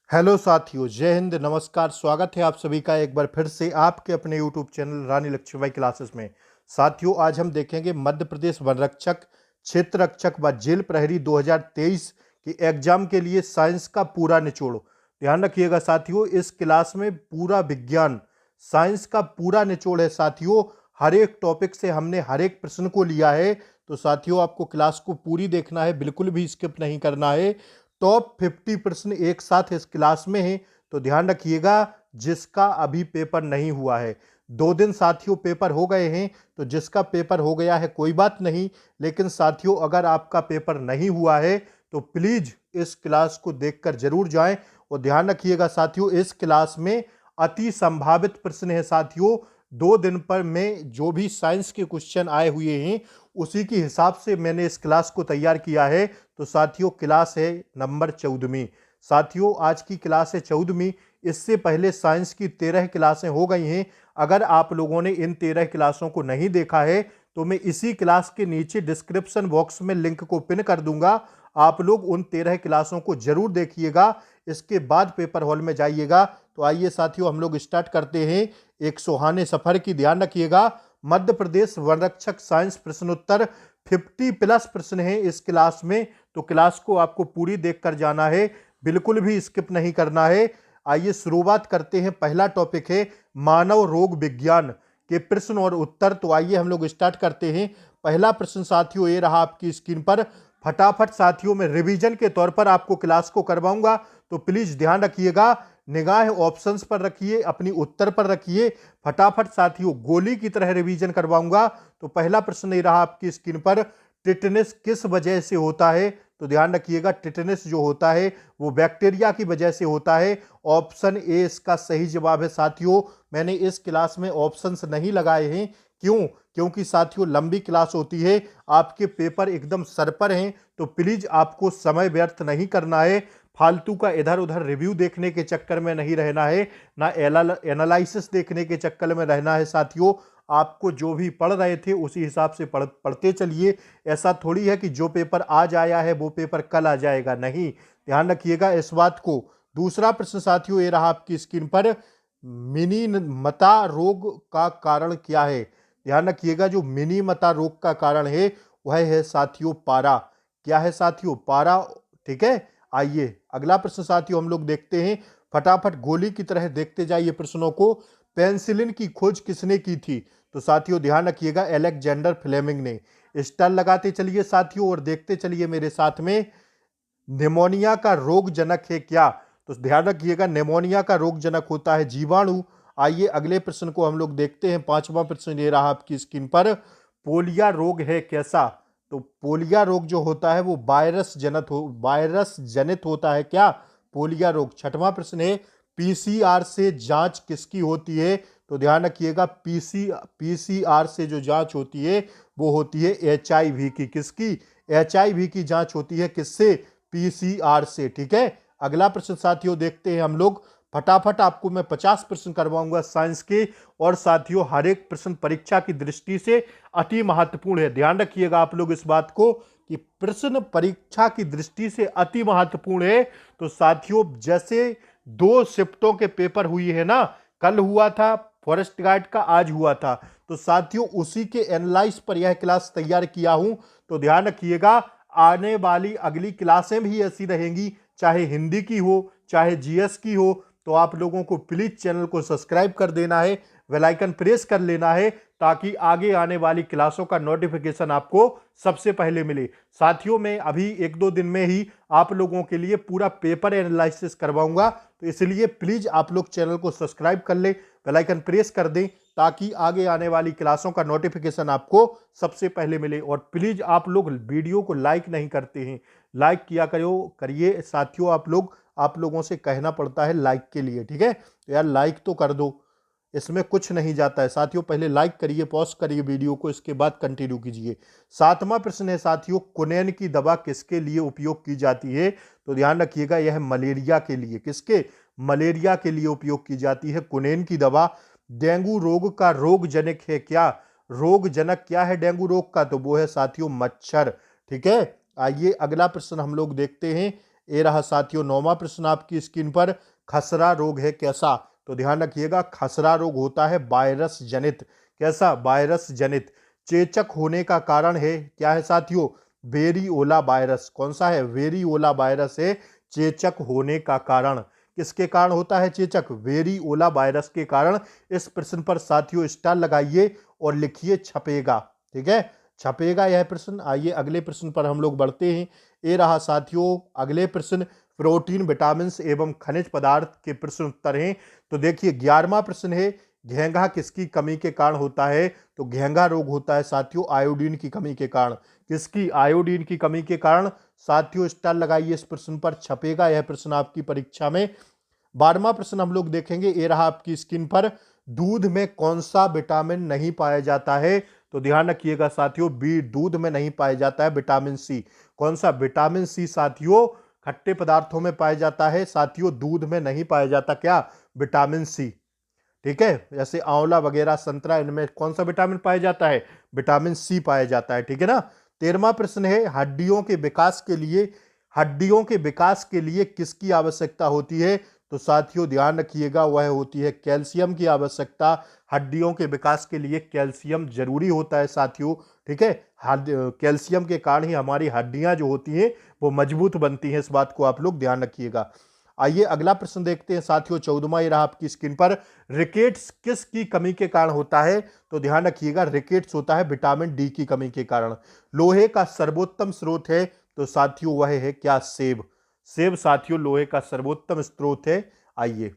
Hello साथियों, जय हिंद, नमस्कार। स्वागत है आप सभी का एक बार फिर से आपके अपने यूट्यूब चैनल रानी लक्ष्मीबाई क्लासेस में। साथियों, आज हम देखेंगे मध्य प्रदेश वन रक्षक, क्षेत्र रक्षक व जेल प्रहरी 2023 के एग्जाम के लिए साइंस का पूरा निचोड़। ध्यान रखिएगा साथियों, इस क्लास में पूरा विज्ञान साइंस का पूरा निचोड़ है साथियों। हर एक टॉपिक से हमने हर एक प्रश्न को लिया है, तो साथियों आपको क्लास को पूरी देखना है, बिल्कुल भी स्किप नहीं करना है। टॉप 50 प्रश्न एक साथ इस क्लास में है, तो ध्यान रखिएगा। जिसका अभी पेपर नहीं हुआ है, 2 दिन साथियों पेपर हो गए हैं, तो जिसका पेपर हो गया है कोई बात नहीं, लेकिन साथियों अगर आपका पेपर नहीं हुआ है तो प्लीज इस क्लास को देखकर जरूर जाएं। और ध्यान रखिएगा साथियों, इस क्लास में अति संभावित प्रश्न है साथियों। 2 दिन पर में जो भी साइंस के क्वेश्चन आए हुए हैं उसी के हिसाब से मैंने इस क्लास को तैयार किया है। तो साथियों क्लास है नंबर 14वीं। साथियों आज की क्लास है 14वीं। इससे पहले साइंस की 13 क्लासें हो गई हैं। अगर आप लोगों ने इन 13 क्लासों को नहीं देखा है तो मैं इसी क्लास के नीचे डिस्क्रिप्शन बॉक्स में लिंक को पिन कर दूंगा। आप लोग उन 13 क्लासों को जरूर देखिएगा, इसके बाद पेपर हॉल में जाइएगा। तो आइए साथियों हम लोग स्टार्ट करते हैं एक सुहाने सफर की। ध्यान रखिएगा, मध्य प्रदेश वन रक्षक साइंस प्रश्नोत्तर 50+ प्रश्न है इस क्लास में, तो क्लास को आपको पूरी देखकर जाना है, बिल्कुल भी स्किप नहीं करना है। आइए शुरुआत करते हैं। पहला टॉपिक है मानव रोग विज्ञान के प्रश्न और उत्तर। तो आइए हम लोग स्टार्ट करते हैं। पहला प्रश्न साथियों ये रहा आपकी स्क्रीन पर। फटाफट साथियों मैं रिवीजन के तौर पर आपको क्लास को करवाऊंगा, तो प्लीज ध्यान रखिएगा। निगाह ऑप्शंस पर रखिए, अपनी उत्तर पर रखिए। फटाफट साथियों गोली की तरह रिवीजन करवाऊंगा। तो पहला प्रश्न ये रहा आपकी स्क्रीन पर। टिटनेस किस वजह से होता है? तो ध्यान रखिएगा, टिटनेस जो होता है वो बैक्टीरिया की वजह से होता है। ऑप्शन ए इसका सही जवाब है साथियों। मैंने इस क्लास में ऑप्शंस नहीं लगाए हैं, क्यों? क्योंकि साथियों लंबी क्लास होती है, आपके पेपर एकदम सर पर हैं, तो प्लीज आपको समय व्यर्थ नहीं करना है। फालतू का इधर उधर रिव्यू देखने के चक्कर में नहीं रहना है, ना एनालिसिस देखने के चक्कर में रहना है साथियों। आपको जो भी पढ़ रहे थे उसी हिसाब से पढ़ते चलिए। ऐसा थोड़ी है कि जो पेपर आज आया है वो पेपर कल आ जाएगा, नहीं, ध्यान रखिएगा इस बात को। दूसरा प्रश्न साथियों ये रहा आपकी स्क्रीन पर। मिनीमता रोग का कारण क्या है? ध्यान रखिएगा, जो मिनीमता रोग का कारण है वह है साथियों पारा। क्या है साथियों? पारा। ठीक है, आइए अगला प्रश्न साथियों हम लोग देखते हैं। फटाफट गोली की तरह देखते जाइए प्रश्नों को। पेंसिलिन की खोज किसने की थी? तो साथियों ध्यान रखिएगा, अलेक्जेंडर फ्लेमिंग ने। स्टार लगाते चलिए साथियों और देखते चलिए मेरे साथ में। निमोनिया का रोग जनक है क्या? तो ध्यान रखिएगा, निमोनिया का रोग जनक होता है जीवाणु। आइए अगले प्रश्न को हम लोग देखते हैं। पांचवा प्रश्न ये रहा आपकी स्क्रीन पर। पोलिया रोग है कैसा? तो पोलिया रोग जो होता है वो वायरस जनित होता है क्या? पोलिया रोग। छठवां प्रश्न है पीसीआर से जांच किसकी होती है? तो ध्यान रखिएगा, पीसीआर से जो जांच होती है वो होती है एचआईवी की। किसकी? एचआईवी की जांच होती है किससे? पीसीआर से। ठीक है, अगला प्रश्न साथियों देखते हैं हम लोग। फटाफट आपको मैं 50 प्रश्न करवाऊंगा साइंस के, और साथियों हर एक प्रश्न परीक्षा की दृष्टि से अति महत्वपूर्ण है। ध्यान रखिएगा आप लोग इस बात को कि प्रश्न परीक्षा की दृष्टि से अति महत्वपूर्ण है। तो साथियों जैसे 2 शिफ्टों के पेपर हुई है ना, कल हुआ था फॉरेस्ट गार्ड का, आज हुआ था, तो साथियों उसी के एनालाइज पर यह क्लास तैयार किया हूं। तो ध्यान रखिएगा, आने वाली अगली क्लासें भी ऐसी रहेंगी, चाहे हिंदी की हो चाहे जीएस की हो। तो आप लोगों को प्लीज चैनल को सब्सक्राइब कर देना है, बेल आइकन प्रेस कर लेना है, ताकि आगे आने वाली क्लासों का नोटिफिकेशन आपको सबसे पहले मिले। साथियों मैं अभी 1-2 दिन में ही आप लोगों के लिए पूरा पेपर एनालिसिस करवाऊंगा, तो इसलिए प्लीज आप लोग चैनल को सब्सक्राइब कर ले, बेल आइकन प्रेस कर दें, ताकि आगे आने वाली क्लासों का नोटिफिकेशन आपको सबसे पहले मिले। और प्लीज आप लोग वीडियो को लाइक नहीं करते हैं, लाइक किया करो, करिए साथियों। आप लोगों से कहना पड़ता है लाइक के लिए, ठीक है? तो यार लाइक तो कर दो, इसमें कुछ नहीं जाता है साथियों। पहले लाइक करिए, पॉज करिए वीडियो को, इसके बाद कंटिन्यू कीजिए। सातवां प्रश्न है साथियों, कुनैन की दवा किसके लिए उपयोग की जाती है? तो ध्यान रखिएगा, यह मलेरिया के लिए। किसके? मलेरिया के लिए उपयोग की जाती है कुनैन की दवा। डेंगू रोग का रोग जनक है क्या? रोग जनक क्या है डेंगू रोग का? तो वो है साथियों मच्छर। ठीक है, आइए अगला प्रश्न हम लोग देखते हैं। ये रहा साथियों 9वां प्रश्न आपकी स्क्रीन पर, खसरा रोग है कैसा? तो ध्यान रखिएगा, खसरा रोग होता है वायरस जनित। कैसा? वायरस जनित। चेचक होने का कारण है क्या है साथियों? वेरिओला वायरस। कौन सा है? वेरिओला वायरस है चेचक होने का कारण। किसके कारण होता है चेचक? वेरिओला वायरस के कारण। इस प्रश्न पर साथियों स्टार लगाइए और लिखिए छपेगा। ठीक है, छपेगा यह प्रश्न। आइए अगले प्रश्न पर हम लोग बढ़ते हैं। ये रहा साथियों अगले प्रश्न, प्रोटीन, विटामिन एवं खनिज पदार्थ के प्रश्न उत्तर हैं। तो देखिए 11वां प्रश्न है, घेंघा किसकी कमी के कारण होता है? तो घेंघा रोग होता है साथियों आयोडीन की कमी के कारण। किसकी? आयोडीन की कमी के कारण। साथियों स्टार लगाइए इस प्रश्न पर, छपेगा यह प्रश्न आपकी परीक्षा में। 12वां प्रश्न हम लोग देखेंगे, ये रहा आपकी स्क्रीन पर, दूध में कौन सा विटामिन नहीं पाया जाता है? तो ध्यान रखिएगा साथियों, बी, दूध में नहीं पाया जाता है विटामिन सी। कौन सा? विटामिन सी साथियों खट्टे पदार्थों में पाया जाता है। साथियों दूध में नहीं पाया जाता क्या? Vitamin C. ठीक है, जैसे आंवला वगैरह, संतरा, इनमें कौन सा विटामिन पाया जाता है? विटामिन सी पाया जाता है। ठीक है ना। 13वां प्रश्न है, हड्डियों के विकास के लिए किसकी आवश्यकता होती है? तो साथियों ध्यान रखिएगा, वह होती है कैल्शियम की आवश्यकता। हड्डियों के विकास के लिए कैल्शियम जरूरी होता है साथियों। ठीक है, कैल्शियम के कारण ही हमारी हड्डियां जो होती हैं वो मजबूत बनती हैं। इस बात को आप लोग ध्यान रखिएगा। आइए अगला प्रश्न देखते हैं साथियों, 14वां ये रहा आपकी स्क्रीन पर, रिकेट्स किसकी कमी के कारण होता है? तो ध्यान रखिएगा, रिकेट्स होता है विटामिन डी की कमी के कारण। लोहे का सर्वोत्तम स्रोत है? तो साथियों वह है क्या? सेब। सेब साथियों लोहे का सर्वोत्तम स्रोत है। आइए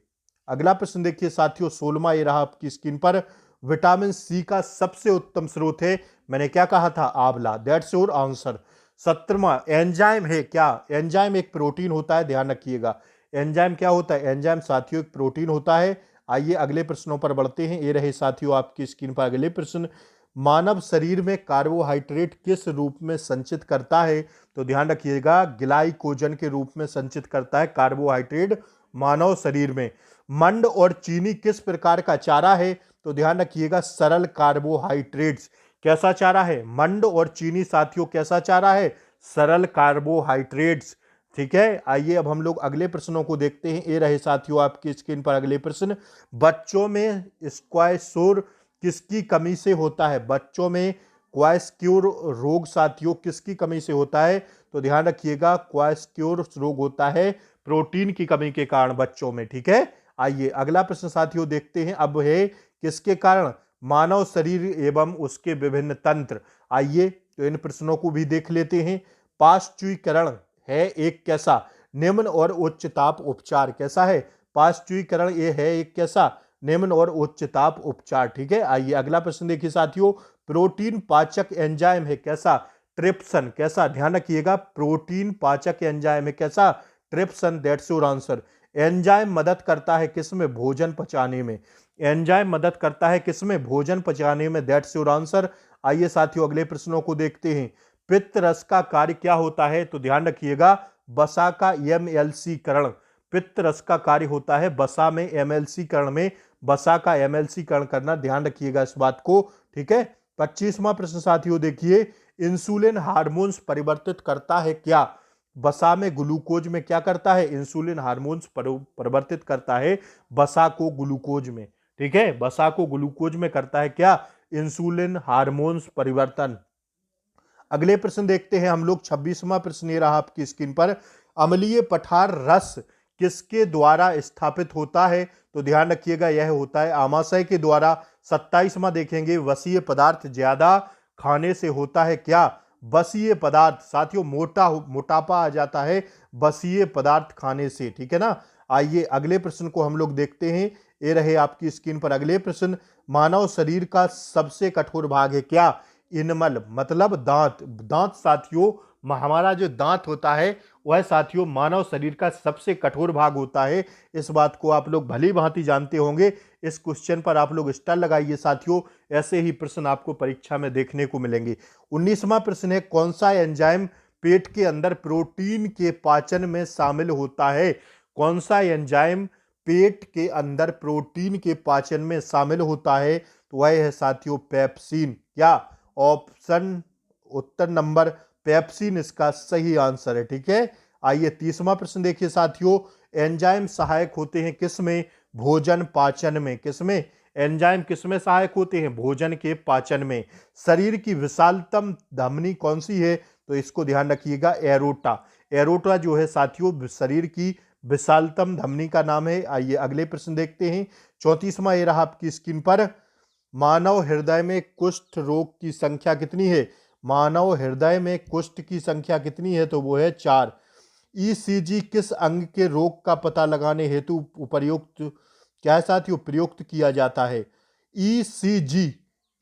अगला प्रश्न देखिए साथियों, 16वां ये रहा आपकी स्क्रीन पर, विटामिन सी का सबसे उत्तम स्रोत है? मैंने क्या कहा था? आंवला। That's your answer. 17वां, एंजाइम है क्या? एंजाइम एक प्रोटीन होता है, ध्यान रखिएगा। एंजाइम क्या होता है? एंजाइम साथियों एक प्रोटीन होता है। आइए अगले प्रश्नों पर बढ़ते हैं। ये रहे साथियों आपकी स्क्रीन पर अगले प्रश्न, मानव शरीर में कार्बोहाइड्रेट किस रूप में संचित करता है? तो ध्यान रखिएगा, ग्लाइकोजन के रूप में संचित करता है कार्बोहाइड्रेट मानव शरीर में। मंड और चीनी किस प्रकार का चारा है? तो ध्यान रखिएगा, सरल कार्बोहाइड्रेट्स। कैसा चारा है? मंड और चीनी साथियों कैसा चारा है? सरल कार्बोहाइड्रेट्स। ठीक है, आइए अब हम लोग अगले प्रश्नों को देखते हैं। ये रहे साथियों आपकी स्क्रीन पर अगले प्रश्न, बच्चों में स्क्वाइशोर किसकी कमी से होता है? बच्चों में क्वाइस्क्योर रोग साथियों किसकी कमी से होता है? तो ध्यान रखिएगा, क्वाइस्क्योर रोग होता है प्रोटीन की कमी के कारण बच्चों में। ठीक है, आइए अगला प्रश्न साथियों देखते हैं। अब है किसके कारण? मानव शरीर एवं उसके विभिन्न तंत्र। आइए तो इन प्रश्नों को भी देख लेते हैं। पाश्चुईकरण है एक कैसा? निम्न और उच्च ताप उपचार। कैसा है? पाश्चुईकरण ये है एक कैसा? निम्न और उच्च ताप उपचार। ठीक है, आइए अगला प्रश्न देखिए साथियों, प्रोटीन पाचक एंजाइम है कैसा? ट्रिप्सन। कैसा? ध्यान रखिएगा, प्रोटीन पाचक एंजाइम है कैसा? Trypsin. That's your answer. Enzyme मदद करता है किसमें? भोजन पचाने में। एंजाइम मदद करता है किसमें? भोजन पचाने में। That's your answer. आइए साथियों अगले प्रश्नों को देखते हैं। पित्त रस का कार्य क्या होता है? तो ध्यान रखिएगा, वसा का एमएलसी करण। पित्त रस का कार्य होता है वसा में एमएलसी करण में, वसा का एमएलसी करण करना। ध्यान रखिएगा इस बात को। ठीक है, 25वां प्रश्न साथियों देखिए, इंसुलिन हार्मोन्स परिवर्तित करता है क्या? वसा में ग्लूकोज में क्या करता है? इंसुलिन हार्मोन्स परिवर्तित करता है वसा को ग्लूकोज में। ठीक है, वसा को ग्लूकोज में करता है क्या? इंसुलिन हार्मोन्स परिवर्तन। अगले प्रश्न देखते हैं हम लोग, 26वां प्रश्न ये रहा आपकी स्क्रीन पर, अम्लीय पठार रस किसके द्वारा स्थापित होता है? तो ध्यान रखिएगा, यह होता है आमाशय के द्वारा। 27वां देखेंगे, वसीय पदार्थ ज्यादा खाने से होता है क्या? वसीय पदार्थ साथियों मोटापा आ जाता है वसीय पदार्थ खाने से। ठीक है ना। आइए अगले प्रश्न को हम लोग देखते हैं। ये रहे आपकी स्क्रीन पर अगले प्रश्न, मानव शरीर का सबसे कठोर भाग है क्या? इनमल मतलब दांत। दांत साथियों, हमारा जो दांत होता है वह साथियों मानव शरीर का सबसे कठोर भाग होता है। इस बात को आप लोग भली भांति जानते होंगे। इस क्वेश्चन पर आप लोग स्टार लगाइए साथियों, ऐसे ही प्रश्न आपको परीक्षा में देखने को मिलेंगे। 19वां प्रश्न है, कौन सा एंजाइम पेट के अंदर प्रोटीन के पाचन में शामिल होता है? कौन सा एंजाइम पेट के अंदर प्रोटीन के पाचन में शामिल होता है? तो वह है साथियों पेप्सिन। क्या? ऑप्शन उत्तर नंबर पेप्सिन इसका सही आंसर है। ठीक है, आइए 30वां प्रश्न देखिए साथियों, एंजाइम सहायक होते हैं किस में? भोजन पाचन में। किस में? एंजाइम किस में सहायक होते हैं? भोजन के पाचन में। शरीर की विशालतम धमनी कौन सी है? तो इसको ध्यान रखिएगा, एरोटा। एरोटा जो है साथियों शरीर की विशालतम धमनी का नाम है। आइए अगले प्रश्न देखते हैं। 34वां ये रहा आपकी स्क्रीन पर, मानव हृदय में कुष्ठ रोग की संख्या कितनी है? मानव हृदय में कुष्ठ की संख्या कितनी है? तो वो है 4। ईसीजी किस अंग के रोग का पता लगाने हेतु उपयुक्त क्या है साथियों? प्रयुक्त किया जाता है। ईसीजी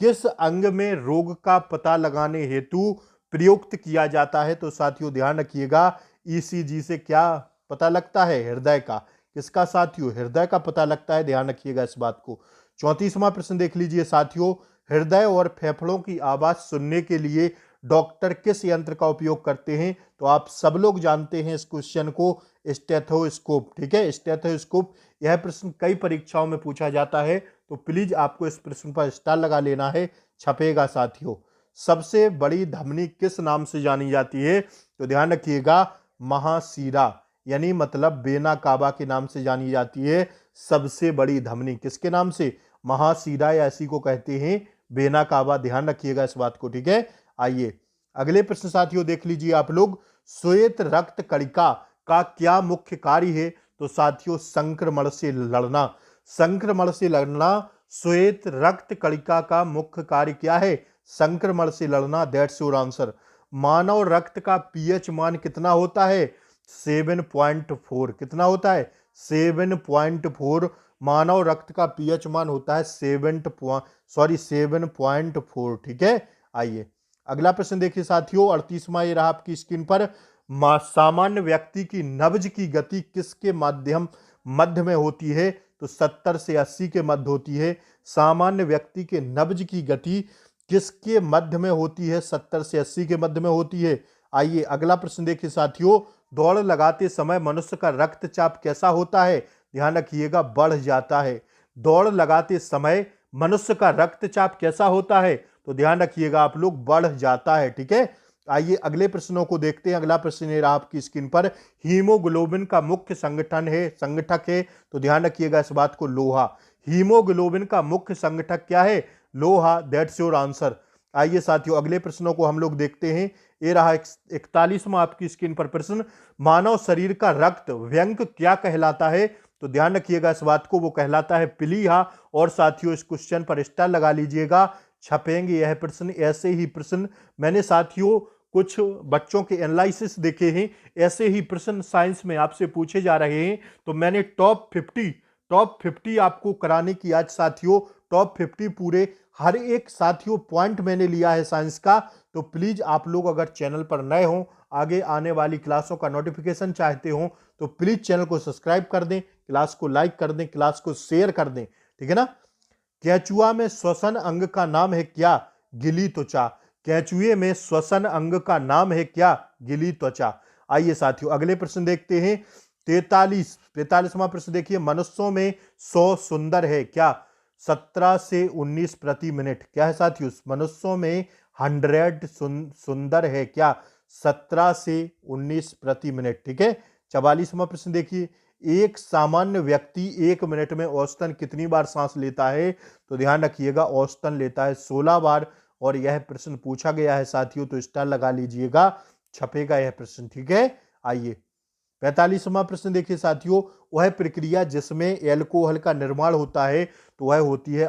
किस अंग में रोग का पता लगाने हेतु प्रयुक्त किया जाता है? तो साथियों ध्यान रखिएगा, ईसीजी से क्या पता लगता है? हृदय का। किसका साथियों? हृदय का पता लगता है, ध्यान रखिएगा इस बात को। 34वां प्रश्न देख लीजिए साथियों, हृदय और फेफड़ों की आवाज सुनने के लिए डॉक्टर किस यंत्र का उपयोग करते हैं? तो आप सब लोग जानते हैं इस क्वेश्चन को, स्टेथोस्कोप। ठीक है, स्टेथोस्कोप। यह प्रश्न कई परीक्षाओं में पूछा जाता है, तो प्लीज आपको इस प्रश्न पर स्टार लगा लेना है, छपेगा साथियों। सबसे बड़ी धमनी किस नाम से जानी जाती है? तो ध्यान रखिएगा, महाशिरा, यानी मतलब वेना कावा के नाम से जानी जाती है। सबसे बड़ी धमनी किसके नाम से? महाशिरा, या इसी को कहते हैं वेना कावा। ध्यान रखिएगा इस बात को। ठीक है, आइए अगले प्रश्न साथियों देख लीजिए आप लोग, श्वेत रक्त कणिका का क्या मुख्य कार्य है? तो साथियों संक्रमण से लड़ना। संक्रमण से लड़ना, श्वेत रक्त कणिका का मुख्य कार्य क्या है? संक्रमण से लड़ना। That's your answer. मानव रक्त का पीएच मान कितना होता है? 7.4। कितना होता है? 7.4। मानव रक्त का पीएच मान होता है 7.4। ठीक है, आइए अगला प्रश्न देखिए साथियों, 38वां ये रहा आपकी स्क्रीन पर, सामान्य व्यक्ति की नब्ज की गति किसके मध्य में होती है? तो 70 से 80 के मध्य होती है। सामान्य व्यक्ति के नब्ज की गति किसके मध्य में होती है? 70 से 80 के मध्य में होती है। आइए अगला प्रश्न देखिए साथियों, दौड़ लगाते समय मनुष्य का रक्तचाप कैसा होता है? ध्यान रखिएगा, बढ़ जाता है। दौड़ लगाते समय मनुष्य का रक्तचाप कैसा होता है? तो ध्यान रखिएगा आप लोग, बढ़ जाता है। ठीक है, आइए अगले प्रश्नों को देखते हैं। अगला प्रश्न है आपकी स्क्रीन पर, हीमोग्लोबिन का मुख्य संगठक है। तो ध्यान रखिएगा इस बात को, लोहा। हीमोग्लोबिन का मुख्य संगठक क्या है? लोहा। That's your answer. आइए साथियों अगले प्रश्नों को हम लोग देखते हैं। ये रहा 41वां आपकी स्क्रीन पर प्रश्न, मानव शरीर का रक्त व्यंक क्या कहलाता है? तो ध्यान रखिएगा इस बात को, वो कहलाता है प्लीहा। और साथियों इस क्वेश्चन पर स्टार लगा लीजिएगा, छपेंगे यह प्रश्न। ऐसे ही प्रश्न मैंने साथियों कुछ बच्चों के एनालिसिस देखे हैं, ऐसे ही प्रश्न साइंस में आपसे पूछे जा रहे हैं। तो मैंने टॉप 50 आपको कराने की आज साथियों, टॉप 50 पूरे हर एक साथियों पॉइंट मैंने लिया है साइंस का। तो प्लीज आप लोग अगर चैनल पर नए हो, आगे आने वाली क्लासों का नोटिफिकेशन चाहते हो, तो प्लीज चैनल को सब्सक्राइब कर दें, क्लास को लाइक कर दें, क्लास को शेयर कर दें। ठीक है ना। केंचुआ में श्वसन अंग का नाम है क्या? गिली त्वचा। केंचुए में श्वसन अंग का नाम है क्या? गिली त्वचा। आइए साथियों अगले प्रश्न देखते हैं। 43वां प्रश्न देखिए, मनुष्यों में 100 सुंदर है क्या? 17 से 19 प्रति मिनट। क्या है साथियों? मनुष्यों में 100 सुंदर है क्या? 17 से 19 प्रति मिनट। ठीक है, 44वां प्रश्न देखिए, एक सामान्य व्यक्ति 1 मिनट में औसतन कितनी बार सांस लेता है? तो ध्यान रखिएगा, औसतन लेता है 16 बार। और यह प्रश्न पूछा गया है साथियों, तो स्टार लगा लीजिएगा, छपेगा यह प्रश्न। ठीक है, आइए 45वां प्रश्न देखिए साथियों, वह प्रक्रिया जिसमें एल्कोहल का निर्माण होता है, तो वह होती है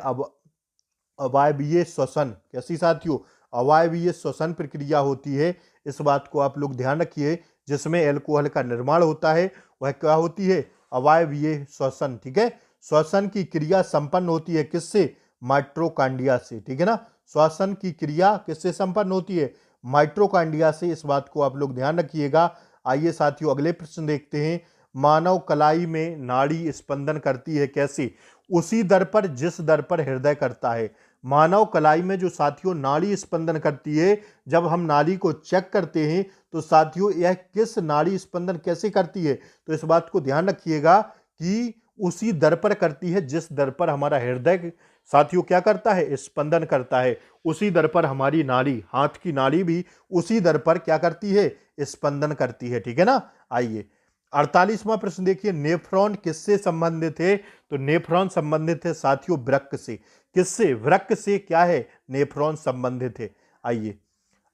अवायवीय श्वसन। कैसी साथियों? अवायवीय श्वसन प्रक्रिया होती है। इस बात को आप लोग ध्यान रखिए, जिसमें एल्कोहल का निर्माण होता है वह क्या होती है? अवायवीय श्वसन। ठीक है, श्वसन की क्रिया संपन्न होती है किससे? माइटोकॉन्ड्रिया से। ठीक है ना, श्वसन की क्रिया किससे संपन्न होती है? माइटोकॉन्ड्रिया से। इस बात को आप लोग ध्यान रखिएगा। आइए साथियों अगले प्रश्न देखते हैं। मानव कलाई में नाड़ी स्पंदन करती है कैसे? उसी दर पर जिस दर पर हृदय करता है। मानव कलाई में जो साथियों नाड़ी स्पंदन करती है, जब हम नाड़ी को चेक करते हैं तो साथियों यह किस नाड़ी स्पंदन कैसे करती है? तो इस बात को ध्यान रखिएगा कि उसी दर पर करती है जिस दर पर हमारा हृदय साथियों क्या करता है, स्पंदन करता है। उसी दर पर हमारी नाड़ी, हाथ की नाड़ी भी उसी दर पर क्या करती है, स्पंदन करती है। ठीक है ना। आइए 48वां प्रश्न देखिए, नेफ्रॉन किससे संबंधित है? तो नेफ्रॉन संबंधित है साथियों वृक्क से। किससे? वृक्क से क्या है, नेफ्रॉन संबंधित है। आइए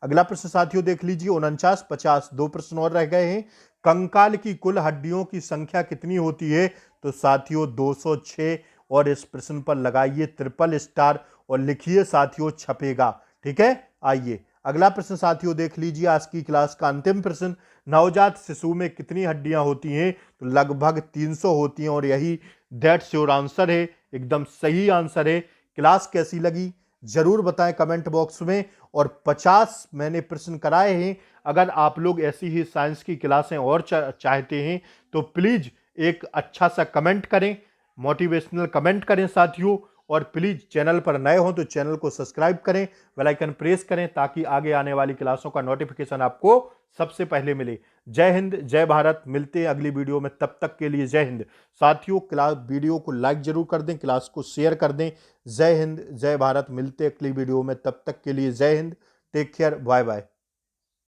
अगला प्रश्न साथियों देख लीजिए, 49 50 दो प्रश्न और रह गए हैं। कंकाल की कुल हड्डियों की संख्या कितनी होती है? तो साथियों 206। और इस प्रश्न पर लगाइए ट्रिपल स्टार और लिखिए साथियों छपेगा। ठीक है। आइए अगला प्रश्न साथियों देख लीजिए, आज की क्लास का अंतिम प्रश्न, नवजात शिशु में कितनी हड्डियां होती हैं? तो लगभग 300 होती हैं और यही दैट्स योर आंसर है, एकदम सही आंसर है। क्लास कैसी लगी जरूर बताएं कमेंट बॉक्स में। और 50 मैंने प्रश्न कराए हैं। अगर आप लोग ऐसी ही साइंस की क्लासें और चाहते हैं तो प्लीज एक अच्छा सा कमेंट करें, मोटिवेशनल कमेंट करें साथियों। और प्लीज चैनल पर नए हो तो चैनल को सब्सक्राइब करें, बेल आइकन प्रेस करें ताकि आगे आने वाली क्लासों का नोटिफिकेशन आपको सबसे पहले मिले। जय हिंद जय भारत, मिलते हैं अगली वीडियो में, तब तक के लिए जय हिंद। साथियों क्लास वीडियो को लाइक जरूर कर दें, क्लास को शेयर कर दें। जय हिंद जय भारत, मिलते हैं अगली वीडियो में, तब तक के लिए जय हिंद, टेक केयर, बाय बाय।